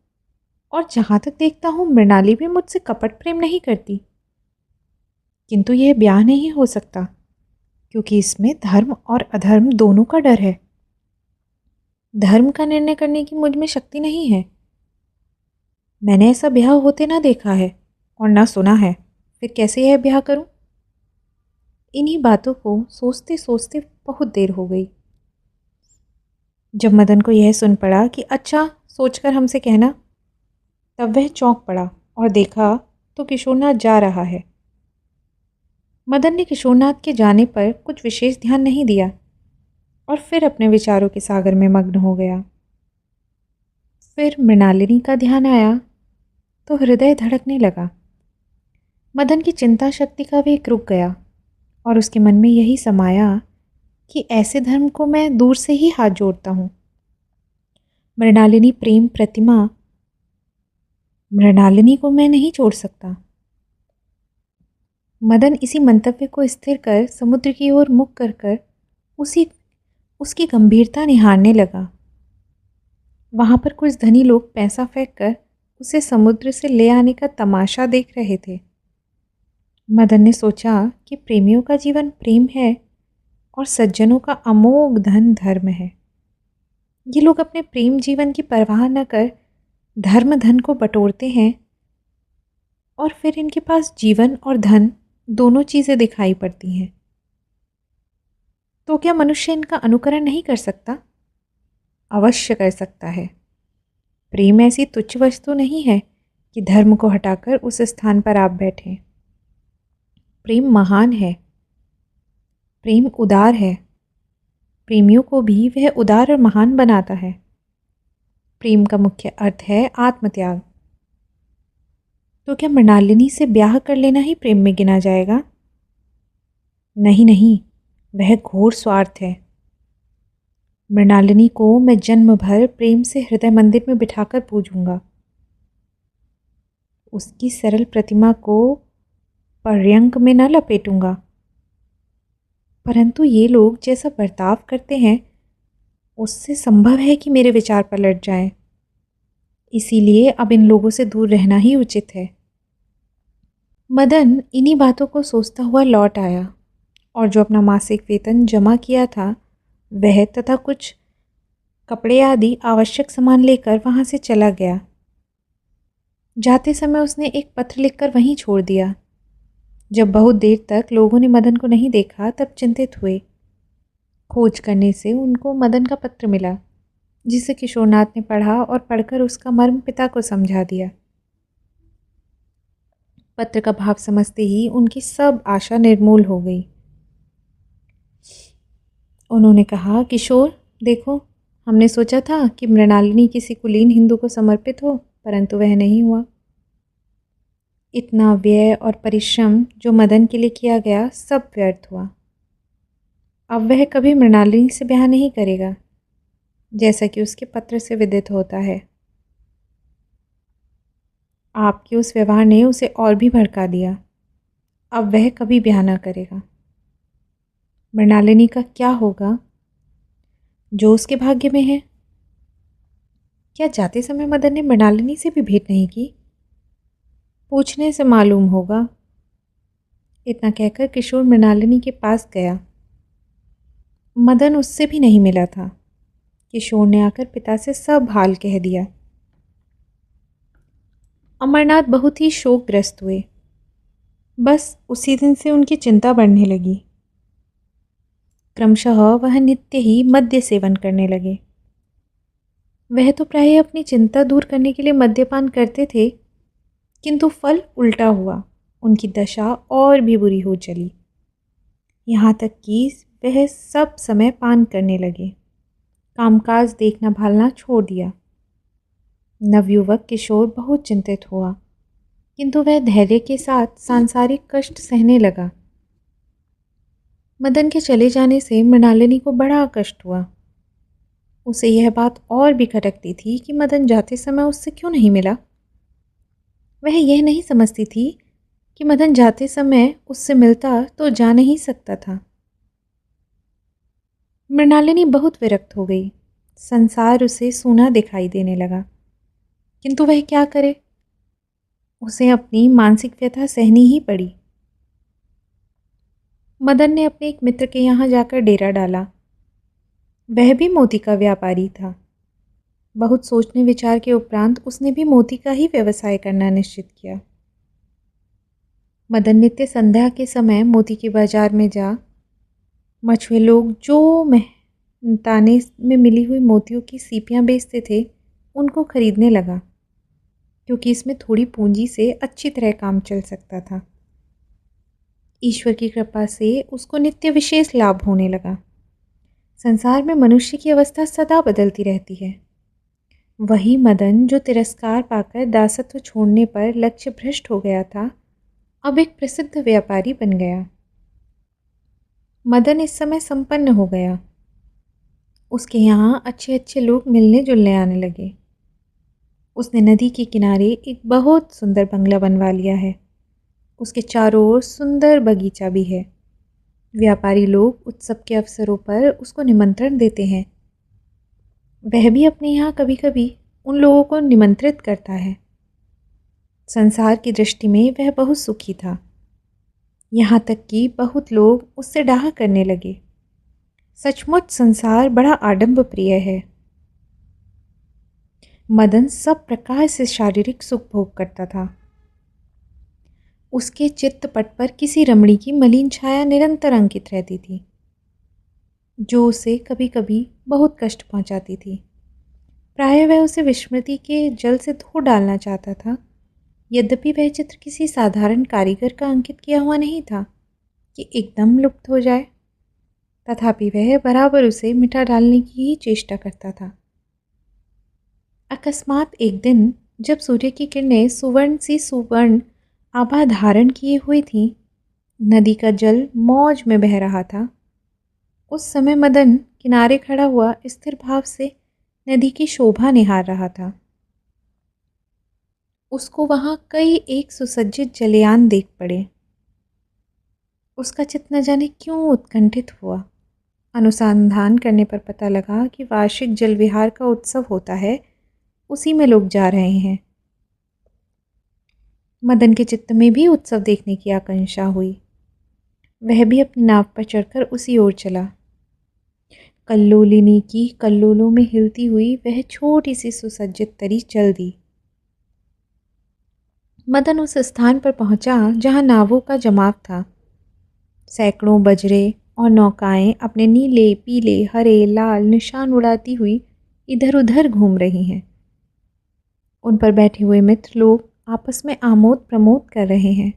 और जहाँ तक देखता हूँ मृणाली भी मुझसे कपट प्रेम नहीं करती, किंतु यह ब्याह नहीं हो सकता क्योंकि इसमें धर्म और अधर्म दोनों का डर है। धर्म का निर्णय करने की मुझ में शक्ति नहीं है। मैंने ऐसा ब्याह होते ना देखा है और ना सुना है, फिर कैसे यह ब्याह करूं? इन्हीं बातों को सोचते सोचते बहुत देर हो गई। जब मदन को यह सुन पड़ा कि अच्छा सोचकर हमसे कहना, तब वह चौंक पड़ा और देखा तो किशोरनाथ जा रहा है। मदन ने किशोरनाथ के जाने पर कुछ विशेष ध्यान नहीं दिया और फिर अपने विचारों के सागर में मग्न हो गया। फिर मृणालिनी का ध्यान आया तो हृदय धड़कने लगा। मदन की चिंता शक्ति का वेग रुक गया और उसके मन में यही समाया कि ऐसे धर्म को मैं दूर से ही हाथ जोड़ता हूँ। मृणालिनी को मैं नहीं छोड़ सकता। मदन इसी मंतव्य को स्थिर कर समुद्र की ओर मुख कर कर उसकी गंभीरता निहारने लगा। वहाँ पर कुछ धनी लोग पैसा फेंक कर उसे समुद्र से ले आने का तमाशा देख रहे थे। मदन ने सोचा कि प्रेमियों का जीवन प्रेम है और सज्जनों का अमोघ धन धर्म है। ये लोग अपने प्रेम जीवन की परवाह न कर धर्म धन को बटोरते हैं और फिर इनके पास जीवन और धन दोनों चीज़ें दिखाई पड़ती हैं। तो क्या मनुष्य इनका अनुकरण नहीं कर सकता? अवश्य कर सकता है। प्रेम ऐसी तुच्छ वस्तु नहीं है कि धर्म को हटाकर उस स्थान पर आप बैठें। प्रेम महान है, प्रेम उदार है। प्रेमियों को भी वह उदार और महान बनाता है। प्रेम का मुख्य अर्थ है आत्मत्याग। तो क्या मृणालिनी से ब्याह कर लेना ही प्रेम में गिना जाएगा? नहीं नहीं, वह घोर स्वार्थ है। मृणालिनी को मैं जन्म भर प्रेम से हृदय मंदिर में बिठाकर पूजूंगा। उसकी सरल प्रतिमा को पर्यंक में न लपेटूंगा, परंतु ये लोग जैसा बर्ताव करते हैं उससे संभव है कि मेरे विचार पलट जाएं। इसीलिए अब इन लोगों से दूर रहना ही उचित है। मदन इन्हीं बातों को सोचता हुआ लौट आया और जो अपना मासिक वेतन जमा किया था वह तथा कुछ कपड़े आदि आवश्यक सामान लेकर वहाँ से चला गया। जाते समय उसने एक पत्र लिखकर वहीं छोड़ दिया। जब बहुत देर तक लोगों ने मदन को नहीं देखा तब चिंतित हुए। खोज करने से उनको मदन का पत्र मिला, जिसे किशोरनाथ ने पढ़ा और पढ़कर उसका मर्म पिता को समझा दिया। पत्र का भाव समझते ही उनकी सब आशा निर्मूल हो गई। उन्होंने कहा, किशोर देखो, हमने सोचा था कि मृणालिनी किसी कुलीन हिंदू को समर्पित हो, परंतु वह नहीं हुआ। इतना व्यय और परिश्रम जो मदन के लिए किया गया सब व्यर्थ हुआ। अब वह कभी मृणालिनी से ब्याह नहीं करेगा, जैसा कि उसके पत्र से विदित होता है। आपके उस व्यवहार ने उसे और भी भड़का दिया। अब वह कभी ब्याह ना करेगा। मृणालिनी का क्या होगा? जो उसके भाग्य में है। क्या जाते समय मदन ने मृणालिनी से भी भेंट नहीं की? पूछने से मालूम होगा। इतना कहकर किशोर मृणालिनी के पास गया। मदन उससे भी नहीं मिला था। किशोर ने आकर पिता से सब हाल कह दिया। अमरनाथ बहुत ही शोकग्रस्त हुए। बस उसी दिन से उनकी चिंता बढ़ने लगी। क्रमशः वह नित्य ही मद्य सेवन करने लगे। वह तो प्रायः अपनी चिंता दूर करने के लिए मद्यपान करते थे, किंतु फल उल्टा हुआ। उनकी दशा और भी बुरी हो चली। यहाँ तक कि वह सब समय पान करने लगे। कामकाज देखना भालना छोड़ दिया। नवयुवक किशोर बहुत चिंतित हुआ, किंतु वह धैर्य के साथ सांसारिक कष्ट सहने लगा। मदन के चले जाने से मृणालिनी को बड़ा कष्ट हुआ। उसे यह बात और भी खटकती थी कि मदन जाते समय उससे क्यों नहीं मिला। वह यह नहीं समझती थी कि मदन जाते समय उससे मिलता तो जा नहीं सकता था। मृणालिनी बहुत विरक्त हो गई। संसार उसे सूना दिखाई देने लगा, किंतु वह क्या करे? उसे अपनी मानसिक व्यथा सहनी ही पड़ी। मदन ने अपने एक मित्र के यहाँ जाकर डेरा डाला। वह भी मोती का व्यापारी था। बहुत सोचने विचार के उपरांत उसने भी मोती का ही व्यवसाय करना निश्चित किया। मदन नित्य संध्या के समय मोती के बाजार में जा मछुए लोग जो मेहनताने में मिली हुई मोतियों की सीपियाँ बेचते थे उनको खरीदने लगा, क्योंकि इसमें थोड़ी पूंजी से अच्छी तरह काम चल सकता था। ईश्वर की कृपा से उसको नित्य विशेष लाभ होने लगा। संसार में मनुष्य की अवस्था सदा बदलती रहती है। वही मदन जो तिरस्कार पाकर दासत्व छोड़ने पर लक्ष्य भ्रष्ट हो गया था, अब एक प्रसिद्ध व्यापारी बन गया। मदन इस समय संपन्न हो गया। उसके यहाँ अच्छे अच्छे लोग मिलने जुलने आने लगे। उसने नदी के किनारे एक बहुत सुंदर बंगला बनवा लिया है। उसके चारों ओर सुंदर बगीचा भी है। व्यापारी लोग उत्सव के अवसरों पर उसको निमंत्रण देते हैं। वह भी अपने यहाँ कभी कभी उन लोगों को निमंत्रित करता है। संसार की दृष्टि में वह बहुत सुखी था। यहाँ तक कि बहुत लोग उससे डाह करने लगे। सचमुच संसार बड़ा आडंब प्रिय है। मदन सब प्रकार से शारीरिक सुख भोग करता था। उसके चित्तपट पर किसी रमणी की मलिन छाया निरंतर अंकित रहती थी, जो उसे कभी कभी बहुत कष्ट पहुंचाती थी। प्रायः वह उसे विस्मृति के जल से धो डालना चाहता था। यद्यपि वह चित्र किसी साधारण कारीगर का अंकित किया हुआ नहीं था कि एकदम लुप्त हो जाए, तथापि वह बराबर उसे मिटा डालने की ही चेष्टा करता था। अकस्मात एक दिन जब सूर्य की किरणें सुवर्ण आभा धारण किए हुई थी, नदी का जल मौज में बह रहा था, उस समय मदन किनारे खड़ा हुआ स्थिर भाव से नदी की शोभा निहार रहा था। उसको वहाँ कई एक सुसज्जित जलयान देख पड़े। उसका चित्त न जाने क्यों उत्कंठित हुआ। अनुसंधान करने पर पता लगा कि वार्षिक जल विहार का उत्सव होता है, उसी में लोग जा रहे हैं। मदन के चित्त में भी उत्सव देखने की आकांक्षा हुई। वह भी अपनी नाव पर चढ़कर उसी ओर चला। कल्लोलिनी की कल्लोलों में हिलती हुई वह छोटी सी सुसज्जित तरी चल दी। मदन उस स्थान पर पहुंचा जहां नावों का जमाव था। सैकड़ों बजरे और नौकाएं अपने नीले पीले हरे लाल निशान उड़ाती हुई इधर उधर घूम रही हैं। उन पर बैठे हुए मित्र लोग आपस में आमोद प्रमोद कर रहे हैं।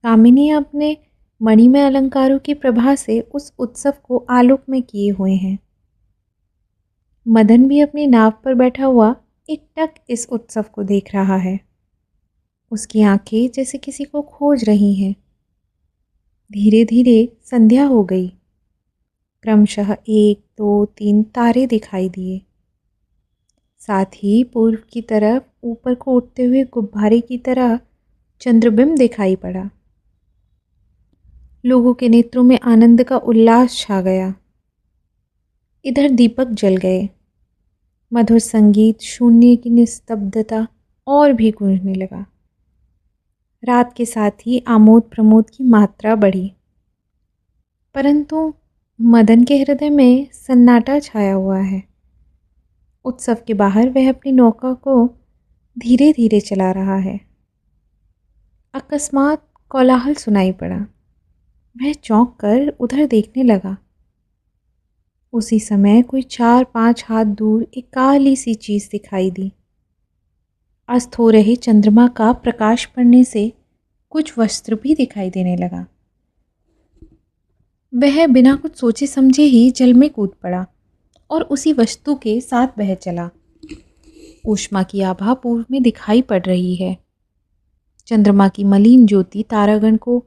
कामिनी अपने मणिमय अलंकारों की प्रभा से उस उत्सव को आलोक में किए हुए हैं। मदन भी अपनी नाव पर बैठा हुआ एकटक इस उत्सव को देख रहा है। उसकी आंखें जैसे किसी को खोज रही हैं। धीरे धीरे संध्या हो गई। क्रमशः 1, 2, 3 तारे दिखाई दिए। साथ ही पूर्व की तरफ ऊपर को उठते हुए गुब्बारे की तरह चंद्रबिंब दिखाई पड़ा। लोगों के नेत्रों में आनंद का उल्लास छा गया। इधर दीपक जल गए। मधुर संगीत, शून्य की निस्तब्धता और भी गूंजने लगा। रात के साथ ही आमोद प्रमोद की मात्रा बढ़ी, परंतु मदन के हृदय में सन्नाटा छाया हुआ है। उत्सव के बाहर वह अपनी नौका को धीरे धीरे चला रहा है। अकस्मात कोलाहल सुनाई पड़ा। वह चौंक कर उधर देखने लगा। उसी समय कोई 4-5 हाथ दूर एक काली सी चीज दिखाई दी। अस्त हो रहे चंद्रमा का प्रकाश पड़ने से कुछ वस्त्र भी दिखाई देने लगा। वह बिना कुछ सोचे समझे ही जल में कूद पड़ा और उसी वस्तु के साथ बह चला। ऊष्मा की आभा पूर्व में दिखाई पड़ रही है। चंद्रमा की मलिन ज्योति तारागण को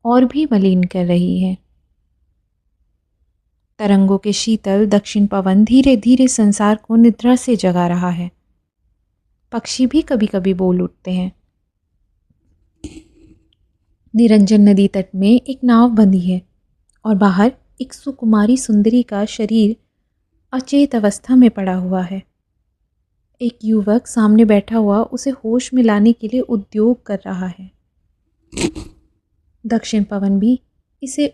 और भी मलिन कर रही है। तरंगों के शीतल दक्षिण पवन धीरे धीरे संसार को निद्रा से जगा रहा है। पक्षी भी कभी कभी बोल उठते हैं। निरंजन नदी तट में एक नाव बंधी है और बाहर एक सुकुमारी सुंदरी का शरीर अचेत अवस्था में पड़ा हुआ है। एक युवक सामने बैठा हुआ उसे होश में लाने के लिए उद्योग कर रहा है। दक्षिण पवन भी इसे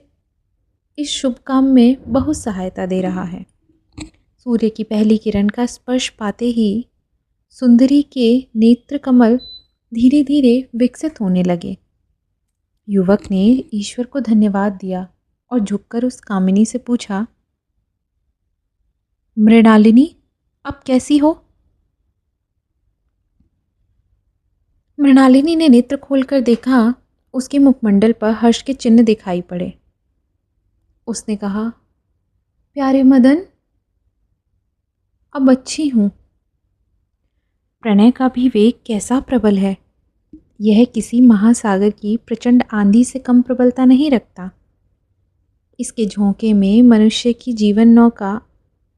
इस शुभ काम में बहुत सहायता दे रहा है। सूर्य की पहली किरण का स्पर्श पाते ही सुंदरी के नेत्र कमल धीरे धीरे विकसित होने लगे। युवक ने ईश्वर को धन्यवाद दिया और झुककर उस कामिनी से पूछा, मृणालिनी, अब कैसी हो? मृणालिनी ने नेत्र खोलकर देखा, उसके मुखमंडल पर हर्ष के चिन्ह दिखाई पड़े। उसने कहा, प्यारे मदन, अब अच्छी हूँ। प्रणय का भी वेग कैसा प्रबल है। यह किसी महासागर की प्रचंड आंधी से कम प्रबलता नहीं रखता। इसके झोंके में मनुष्य की जीवन नौका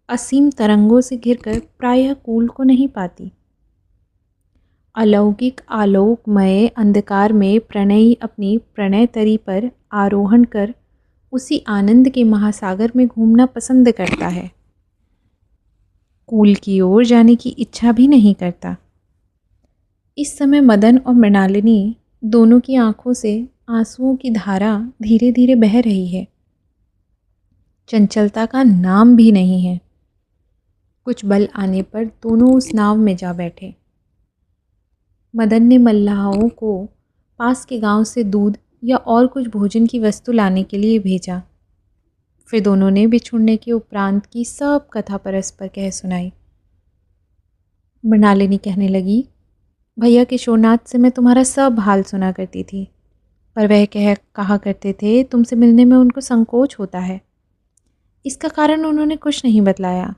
असीम तरंगों से घिरकर प्रायः कूल को नहीं पाती। अलौकिक आलोकमय अंधकार में प्रणयी अपनी प्रणय तरी पर आरोहण कर उसी आनंद के महासागर में घूमना पसंद करता है। कूल की ओर जाने की इच्छा भी नहीं करता। इस समय मदन और मृणालिनी दोनों की आंखों से आंसुओं की धारा धीरे धीरे बह रही है। चंचलता का नाम भी नहीं है। कुछ बल आने पर दोनों उस नाव में जा बैठे। मदन ने मल्लाहों को पास के गांव से दूध या और कुछ भोजन की वस्तु लाने के लिए भेजा। फिर दोनों ने बिछुड़ने के उपरांत की सब कथा परस्पर कह सुनाई। मृणालिनी कहने लगी, भैया किशोरनाथ से मैं तुम्हारा सब हाल सुना करती थी, पर वह कहा करते थे तुमसे मिलने में उनको संकोच होता है। इसका कारण उन्होंने कुछ नहीं बतलाया।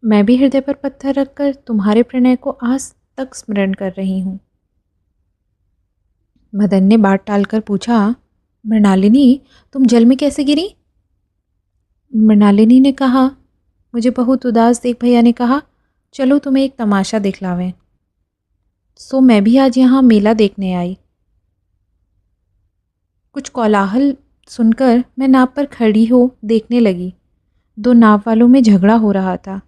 मैं भी हृदय पर पत्थर रखकर तुम्हारे प्रणय को आज तक स्मरण कर रही हूँ। मदन ने बात टालकर पूछा, मृणालिनी, तुम जल में कैसे गिरी? मृणालिनी ने कहा, मुझे बहुत उदास देख भैया ने कहा, चलो तुम्हें एक तमाशा दिखलावें। सो मैं भी आज यहाँ मेला देखने आई। कुछ कोलाहल सुनकर मैं नाव पर खड़ी हो देखने लगी। दो नाव वालों में झगड़ा हो रहा था।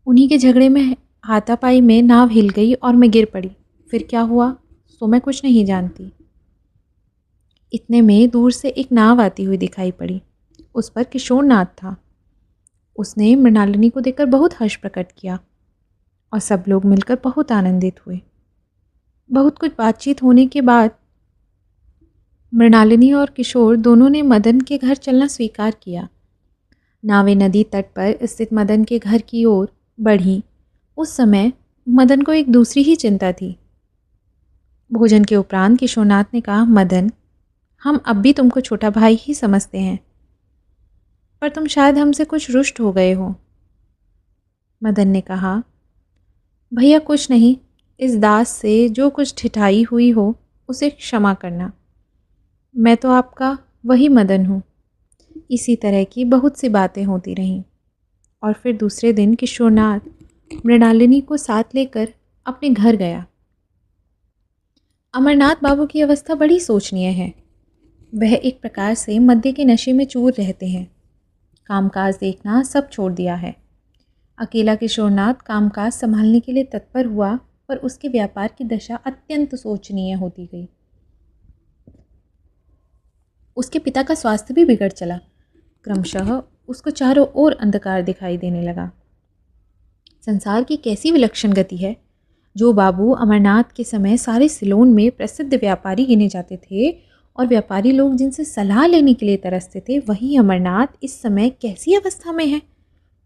उन्हीं के झगड़े में हाथापाई में नाव हिल गई और मैं गिर पड़ी। फिर क्या हुआ सो मैं कुछ नहीं जानती। इतने में दूर से एक नाव आती हुई दिखाई पड़ी। उस पर किशोरनाथ था। उसने मृणालिनी को देखकर बहुत हर्ष प्रकट किया और सब लोग मिलकर बहुत आनंदित हुए। बहुत कुछ बातचीत होने के बाद मृणालिनी और किशोर दोनों ने मदन के घर चलना स्वीकार किया। नावें नदी तट पर स्थित मदन के घर की ओर बढ़ी। उस समय मदन को एक दूसरी ही चिंता थी। भोजन के उपरांत किशोरनाथ ने कहा, मदन, हम अब भी तुमको छोटा भाई ही समझते हैं, पर तुम शायद हमसे कुछ रुष्ट हो गए हो। मदन ने कहा, भैया कुछ नहीं, इस दास से जो कुछ ठिठाई हुई हो उसे क्षमा करना। मैं तो आपका वही मदन हूँ। इसी तरह की बहुत सी बातें होती रहीं और फिर दूसरे दिन किशोरनाथ मृणालिनी को साथ लेकर अपने घर गया। अमरनाथ बाबू की अवस्था बड़ी शोचनीय है। वह एक प्रकार से मद्य के नशे में चूर रहते हैं। कामकाज देखना सब छोड़ दिया है। अकेला किशोरनाथ कामकाज संभालने के लिए तत्पर हुआ, पर उसके व्यापार की दशा अत्यंत शोचनीय होती गई। उसके पिता का स्वास्थ्य भी बिगड़ चला। क्रमशः उसको चारों ओर अंधकार दिखाई देने लगा। संसार की कैसी विलक्षण गति है। जो बाबू अमरनाथ के समय सारे सिलोन में प्रसिद्ध व्यापारी गिने जाते थे और व्यापारी लोग जिनसे सलाह लेने के लिए तरसते थे, वही अमरनाथ इस समय कैसी अवस्था में है।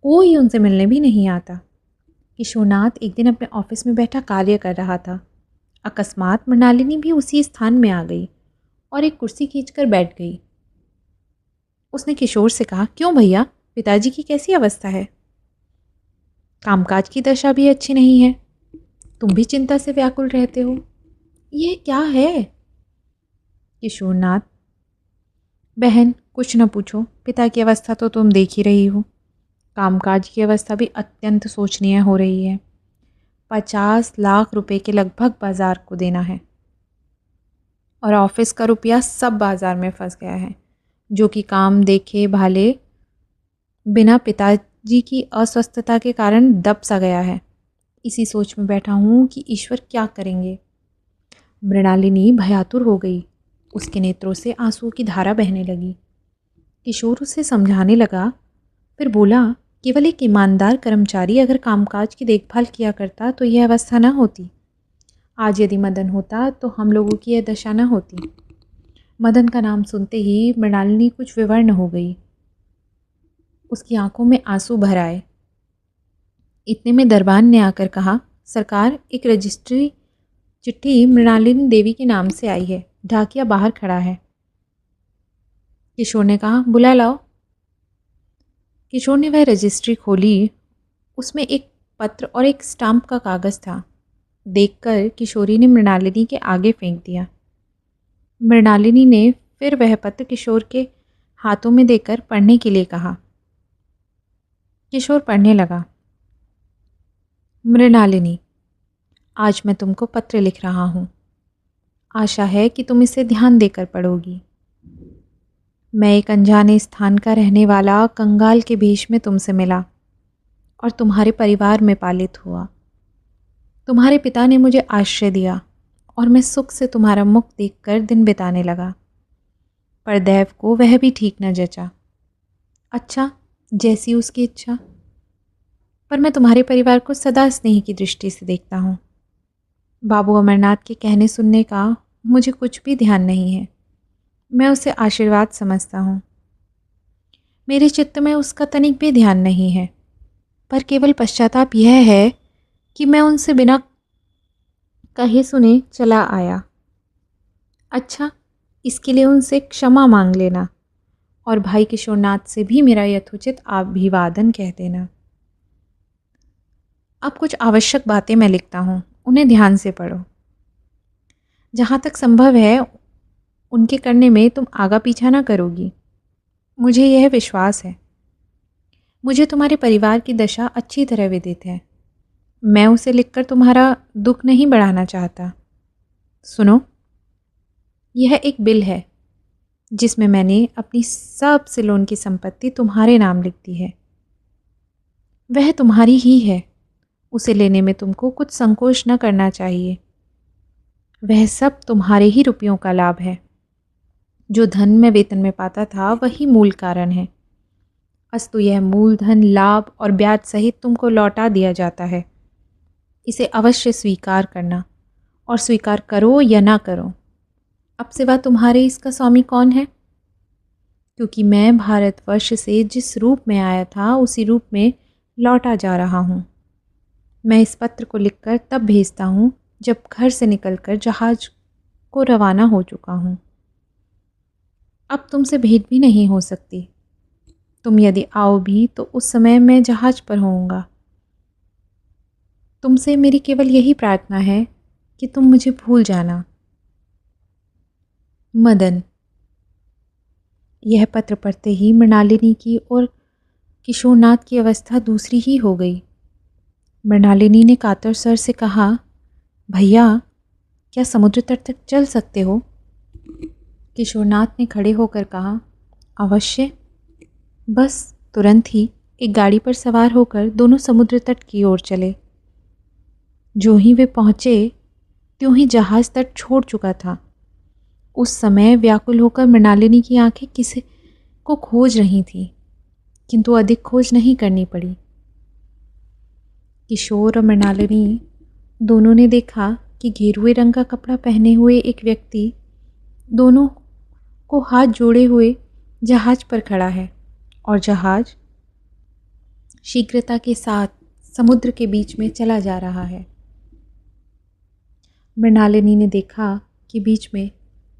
कोई उनसे मिलने भी नहीं आता। किशोरनाथ एक दिन अपने ऑफिस में बैठा कार्य कर रहा था। अकस्मात मृणालिनी भी उसी स्थान में आ गई और एक कुर्सी खींचकर बैठ गई। उसने किशोर से कहा, क्यों भैया, पिताजी की कैसी अवस्था है? कामकाज की दशा भी अच्छी नहीं है। तुम भी चिंता से व्याकुल रहते हो। यह क्या है? किशोरनाथ, बहन कुछ न पूछो, पिता की अवस्था तो तुम देख ही रही हो। कामकाज की अवस्था भी अत्यंत शोचनीय हो रही है। 50 लाख रुपए के लगभग बाजार को देना है। और ऑफिस का रुपया सब बाजार में फंस गया है, जो कि काम देखे भाले बिना पिताजी की अस्वस्थता के कारण दब सा गया है। इसी सोच में बैठा हूँ कि ईश्वर क्या करेंगे। मृणालिनी भयातुर हो गई। उसके नेत्रों से आंसुओं की धारा बहने लगी। किशोर उसे समझाने लगा, फिर बोला, केवल एक ईमानदार कर्मचारी अगर कामकाज की देखभाल किया करता तो यह अवस्था न होती। आज यदि मदन होता तो हम लोगों की यह दशा न होती। मदन का नाम सुनते ही मृणालिनी कुछ विवर्ण हो गई। उसकी आंखों में आंसू भर आए। इतने में दरबान ने आकर कहा, सरकार, एक रजिस्ट्री चिट्ठी मृणालिनी देवी के नाम से आई है। ढाकिया बाहर खड़ा है। किशोर ने कहा, बुला लाओ। किशोर ने वह रजिस्ट्री खोली। उसमें एक पत्र और एक स्टाम्प का कागज़ था। देखकर किशोरी ने मृणालिनी के आगे फेंक दिया। मृणालिनी ने फिर वह पत्र किशोर के हाथों में देकर पढ़ने के लिए कहा। किशोर पढ़ने लगा। मृणालिनी, आज मैं तुमको पत्र लिख रहा हूँ। आशा है कि तुम इसे ध्यान देकर पढ़ोगी। मैं एक अनजाने स्थान का रहने वाला कंगाल के भेष में तुमसे मिला और तुम्हारे परिवार में पालित हुआ। तुम्हारे पिता ने मुझे आश्रय दिया और मैं सुख से तुम्हारा मुख देखकर दिन बिताने लगा। पर दैव को वह भी ठीक न जचा। अच्छा, जैसी उसकी इच्छा। पर मैं तुम्हारे परिवार को सदा स्नेह की दृष्टि से देखता हूँ। बाबू अमरनाथ के कहने सुनने का मुझे कुछ भी ध्यान नहीं है। मैं उसे आशीर्वाद समझता हूँ। मेरे चित्त में उसका तनिक भी ध्यान नहीं है, पर केवल पश्चाताप यह है कि मैं उनसे बिना कहे सुने चला आया। अच्छा, इसके लिए उनसे क्षमा मांग लेना और भाई किशोरनाथ से भी मेरा यथोचित अभिवादन कह देना। अब कुछ आवश्यक बातें मैं लिखता हूँ, उन्हें ध्यान से पढ़ो। जहाँ तक संभव है उनके करने में तुम आगा पीछा ना करोगी, मुझे यह विश्वास है। मुझे तुम्हारे परिवार की दशा अच्छी तरह विदित है। मैं उसे लिखकर तुम्हारा दुख नहीं बढ़ाना चाहता। सुनो, यह एक बिल है जिसमें मैंने अपनी सब सिलोन की संपत्ति तुम्हारे नाम लिख दी है। वह तुम्हारी ही है। उसे लेने में तुमको कुछ संकोच न करना चाहिए। वह सब तुम्हारे ही रुपयों का लाभ है। जो धन मैं वेतन में पाता था वही मूल कारण है। अस्तु यह मूलधन, लाभ और ब्याज सहित तुमको लौटा दिया जाता है। इसे अवश्य स्वीकार करना, और स्वीकार करो या ना करो। अब सिवा तुम्हारे इसका स्वामी कौन है? क्योंकि मैं भारतवर्ष से जिस रूप में आया था उसी रूप में लौटा जा रहा हूँ। मैं इस पत्र को लिखकर तब भेजता हूँ जब घर से निकलकर जहाज को रवाना हो चुका हूँ। अब तुमसे भेंट भी नहीं हो सकती। तुम यदि आओ भी तो उस समय मैं जहाज पर होऊंगा। तुमसे मेरी केवल यही प्रार्थना है कि तुम मुझे भूल जाना। मदन। यह पत्र पढ़ते ही मृणालिनी की और किशोरनाथ की अवस्था दूसरी ही हो गई। मृणालिनी ने कातर स्वर से कहा, भैया, क्या समुद्र तट तक चल सकते हो? किशोरनाथ ने खड़े होकर कहा, अवश्य। बस तुरंत ही एक गाड़ी पर सवार होकर दोनों समुद्र तट की ओर चले। जो ही वे पहुँचे त्यों ही जहाज तट छोड़ चुका था। उस समय व्याकुल होकर मृणालिनी की आंखें किसी को खोज रही थीं, किंतु अधिक खोज नहीं करनी पड़ी। किशोर और मृणालिनी दोनों ने देखा कि गेरुए रंग का कपड़ा पहने हुए एक व्यक्ति दोनों को हाथ जोड़े हुए जहाज पर खड़ा है और जहाज शीघ्रता के साथ समुद्र के बीच में चला जा रहा है। मृणालिनी ने देखा कि बीच में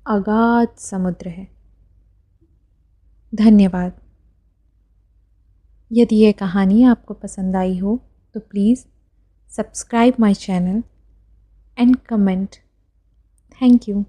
अगाध समुद्र है। धन्यवाद। यदि यह कहानी आपको पसंद आई हो तो please subscribe my channel and comment. Thank you.